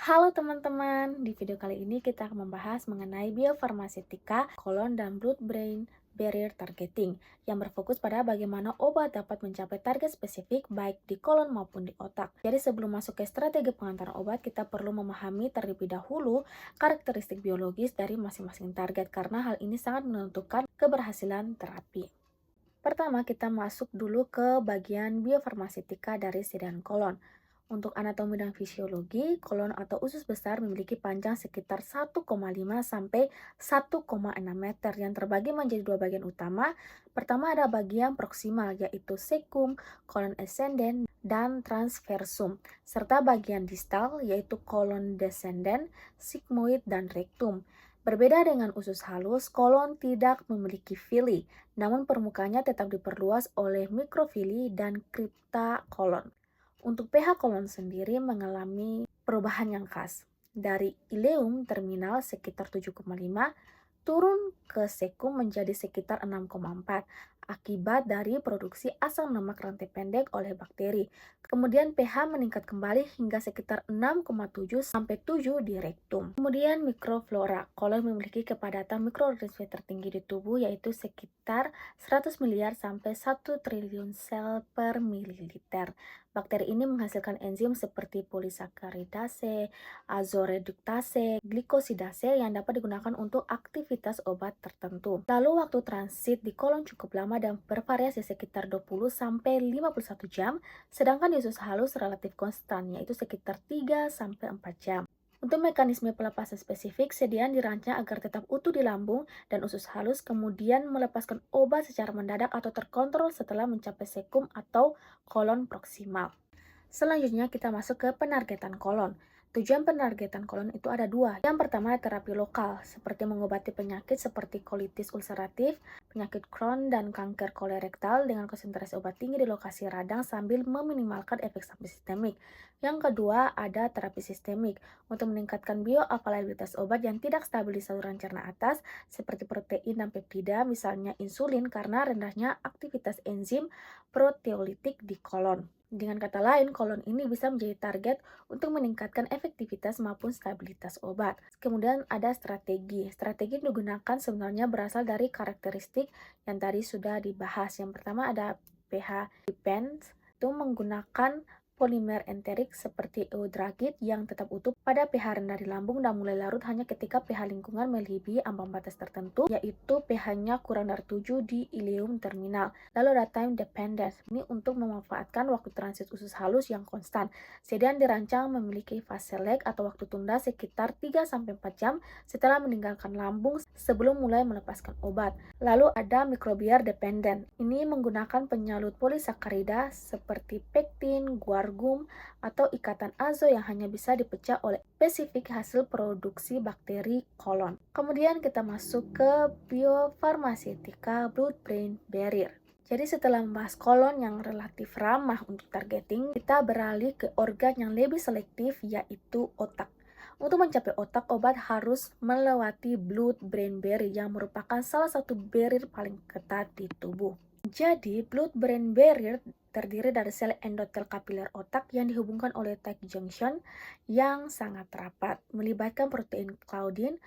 Halo teman-teman, di video kali ini kita akan membahas mengenai biofarmasetika, kolon dan blood-brain barrier targeting yang berfokus pada bagaimana obat dapat mencapai target spesifik baik di kolon maupun di otak. Jadi sebelum masuk ke strategi pengantar obat, kita perlu memahami terlebih dahulu karakteristik biologis dari masing-masing target karena hal ini sangat menentukan keberhasilan terapi. Pertama, kita masuk dulu ke bagian biofarmasetika dari sirian kolon. Untuk anatomi dan fisiologi, kolon atau usus besar memiliki panjang sekitar 1,5 sampai 1,6 meter yang terbagi menjadi dua bagian utama. Pertama ada bagian proksimal yaitu cecum, kolon ascendens, dan transversum, serta bagian distal yaitu kolon descendens, sigmoid, dan rectum. Berbeda dengan usus halus, kolon tidak memiliki villi, namun permukaannya tetap diperluas oleh mikrofili dan kripta kolon. Untuk pH kolon sendiri mengalami perubahan yang khas. Dari ileum terminal sekitar 7,5 turun ke sekum menjadi sekitar 6,4 akibat dari produksi asam lemak rantai pendek oleh bakteri. Kemudian pH meningkat kembali hingga sekitar 6,7 sampai 7 di rektum. Kemudian mikroflora. Kolon memiliki kepadatan mikroorganisme tertinggi di tubuh yaitu sekitar 100 miliar sampai 1 triliun sel per mililiter. Bakteri ini menghasilkan enzim seperti polisakaridase, azoreduktase, glikosidase yang dapat digunakan untuk aktivitas obat tertentu. Lalu waktu transit di kolon cukup lama dan bervariasi sekitar 20 sampai 51 jam, sedangkan di usus halus relatif konstan yaitu sekitar 3 sampai 4 jam. Untuk mekanisme pelepasan spesifik, sediaan dirancang agar tetap utuh di lambung dan usus halus, kemudian melepaskan obat secara mendadak atau terkontrol setelah mencapai sekum atau kolon proksimal. Selanjutnya kita masuk ke penargetan kolon. Tujuan penargetan kolon itu ada dua. Yang pertama terapi lokal, seperti mengobati penyakit seperti kolitis ulceratif, penyakit Crohn, dan kanker kolorektal dengan konsentrasi obat tinggi di lokasi radang sambil meminimalkan efek samping sistemik. Yang kedua ada terapi sistemik, untuk meningkatkan bioavailabilitas obat yang tidak stabil di saluran cerna atas, seperti protein dan peptida, misalnya insulin karena rendahnya aktivitas enzim proteolitik di kolon. Dengan kata lain, kolon ini bisa menjadi target untuk meningkatkan efektivitas maupun stabilitas obat. Kemudian ada strategi. Strategi yang digunakan sebenarnya berasal dari karakteristik yang tadi sudah dibahas. Yang pertama ada pH depends, itu menggunakan polimer enterik seperti eudragit yang tetap utuh pada pH rendah di lambung dan mulai larut hanya ketika pH lingkungan melebihi ambang batas tertentu, yaitu pH-nya kurang dari 7 di ileum terminal. Lalu ada time dependence, ini untuk memanfaatkan waktu transit usus halus yang konstan. Sediaan dirancang memiliki fase lag atau waktu tunda sekitar 3-4 jam setelah meninggalkan lambung sebelum mulai melepaskan obat. Lalu ada microbial dependent, ini menggunakan penyalut polisakarida seperti pektin, guargum, atau ikatan azo yang hanya bisa dipecah oleh spesifik hasil produksi bakteri kolon. Kemudian kita masuk ke biofarmasetika blood-brain barrier. Jadi setelah membahas kolon yang relatif ramah untuk targeting, kita beralih ke organ yang lebih selektif yaitu otak. Untuk mencapai otak, obat harus melewati blood-brain barrier yang merupakan salah satu barrier paling ketat di tubuh. Jadi, blood-brain barrier terdiri dari sel endotel kapiler otak yang dihubungkan oleh tight junction yang sangat rapat, melibatkan protein claudin,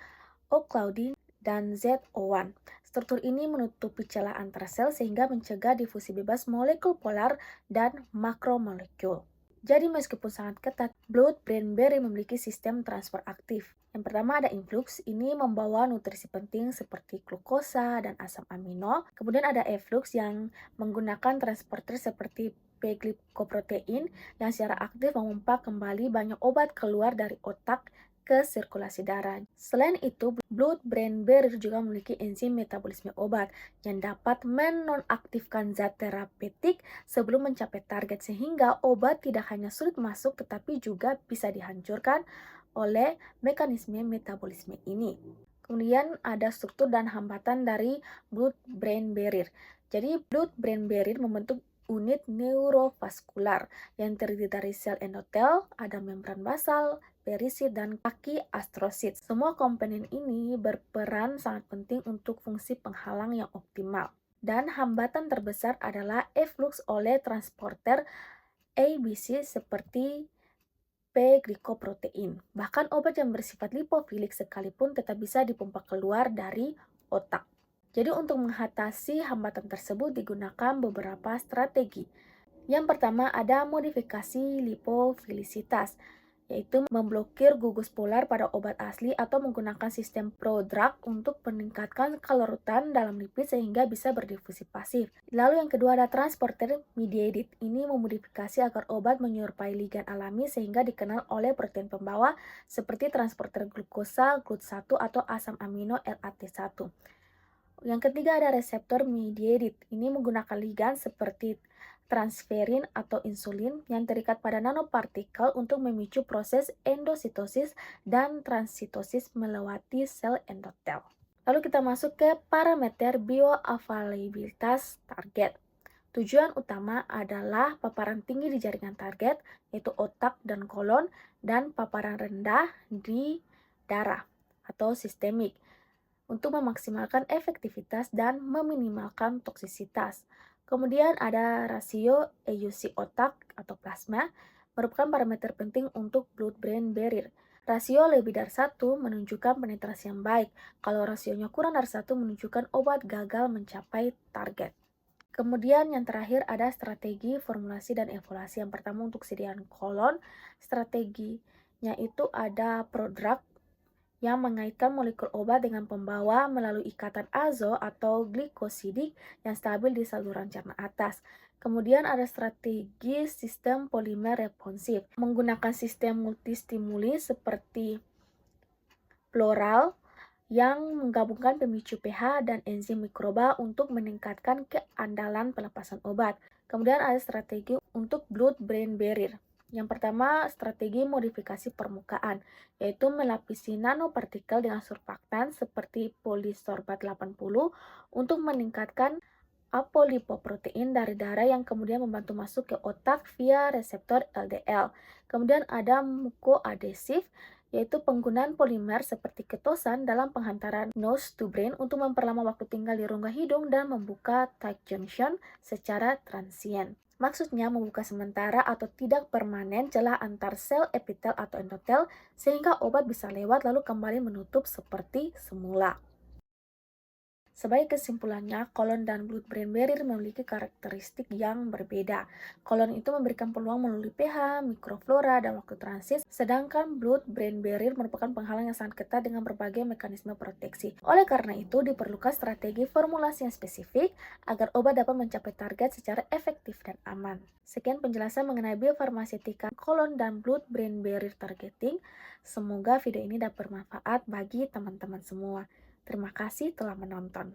O-claudin, dan ZO1. Struktur ini menutupi celah antar sel sehingga mencegah difusi bebas molekul polar dan makromolekul. Jadi meskipun sangat ketat, blood-brain barrier memiliki sistem transfer aktif. Yang pertama ada influx, ini membawa nutrisi penting seperti glukosa dan asam amino. Kemudian ada efflux yang menggunakan transporter seperti P-glycoprotein yang secara aktif memompa kembali banyak obat keluar dari otak ke sirkulasi darah. Selain itu, blood-brain barrier juga memiliki enzim metabolisme obat yang dapat menonaktifkan zat terapeutik sebelum mencapai target sehingga obat tidak hanya sulit masuk tetapi juga bisa dihancurkan oleh mekanisme metabolisme ini. Kemudian ada struktur dan hambatan dari blood-brain barrier. Jadi blood-brain barrier membentuk unit neurovaskular yang terdiri dari sel endotel, ada membran basal, perisit, dan kaki astrosit. Semua komponen ini berperan sangat penting untuk fungsi penghalang yang optimal. Dan hambatan terbesar adalah efflux oleh transporter ABC seperti mencapai glikoprotein. Bahkan obat yang bersifat lipofilik sekalipun tetap bisa dipompa keluar dari otak. Jadi untuk mengatasi hambatan tersebut digunakan beberapa strategi. Yang pertama ada modifikasi lipofilisitas, yaitu memblokir gugus polar pada obat asli atau menggunakan sistem prodrug untuk meningkatkan kelarutan dalam lipid sehingga bisa berdifusi pasif. Lalu yang kedua ada transporter mediated. Ini memodifikasi agar obat menyerupai ligand alami sehingga dikenal oleh protein pembawa seperti transporter glukosa, GLUT1 atau asam amino LAT1. Yang ketiga ada reseptor mediated. Ini menggunakan ligand seperti transferin atau insulin yang terikat pada nanopartikel untuk memicu proses endositosis dan transitosis melewati sel endotel. Lalu kita masuk ke parameter bioavailabilitas target. Tujuan utama adalah paparan tinggi di jaringan target, yaitu otak dan kolon, dan paparan rendah di darah atau sistemik, untuk memaksimalkan efektivitas dan meminimalkan toksisitas. Kemudian ada rasio EUC otak atau plasma, merupakan parameter penting untuk blood-brain barrier. Rasio lebih dari 1 menunjukkan penetrasi yang baik. Kalau rasionya kurang dari 1 menunjukkan obat gagal mencapai target. Kemudian yang terakhir ada strategi formulasi dan evaluasi. Yang pertama untuk sediaan kolon, strateginya itu ada prodrug yang mengaitkan molekul obat dengan pembawa melalui ikatan azo atau glikosidik yang stabil di saluran cerna atas. Kemudian ada strategi sistem polimer responsif, menggunakan sistem multistimuli seperti floral yang menggabungkan pemicu pH dan enzim mikroba untuk meningkatkan keandalan pelepasan obat. Kemudian ada strategi untuk blood-brain barrier. Yang pertama, strategi modifikasi permukaan, yaitu melapisi nanopartikel dengan surfaktan seperti polisorbat 80 untuk meningkatkan apolipoprotein dari darah yang kemudian membantu masuk ke otak via reseptor LDL. Kemudian ada mukoadhesif, yaitu penggunaan polimer seperti ketosan dalam penghantaran nose to brain untuk memperlama waktu tinggal di rongga hidung dan membuka tight junction secara transien. Maksudnya membuka sementara atau tidak permanen celah antar sel epitel atau endotel sehingga obat bisa lewat lalu kembali menutup seperti semula. Sebagai kesimpulannya, kolon dan blood-brain barrier memiliki karakteristik yang berbeda. Kolon itu memberikan peluang melalui pH, mikroflora, dan waktu transit, sedangkan blood-brain barrier merupakan penghalang yang sangat ketat dengan berbagai mekanisme proteksi. Oleh karena itu, diperlukan strategi formulasi yang spesifik agar obat dapat mencapai target secara efektif dan aman. Sekian penjelasan mengenai biofarmaseutika kolon dan blood-brain barrier targeting. Semoga video ini dapat bermanfaat bagi teman-teman semua. Terima kasih telah menonton.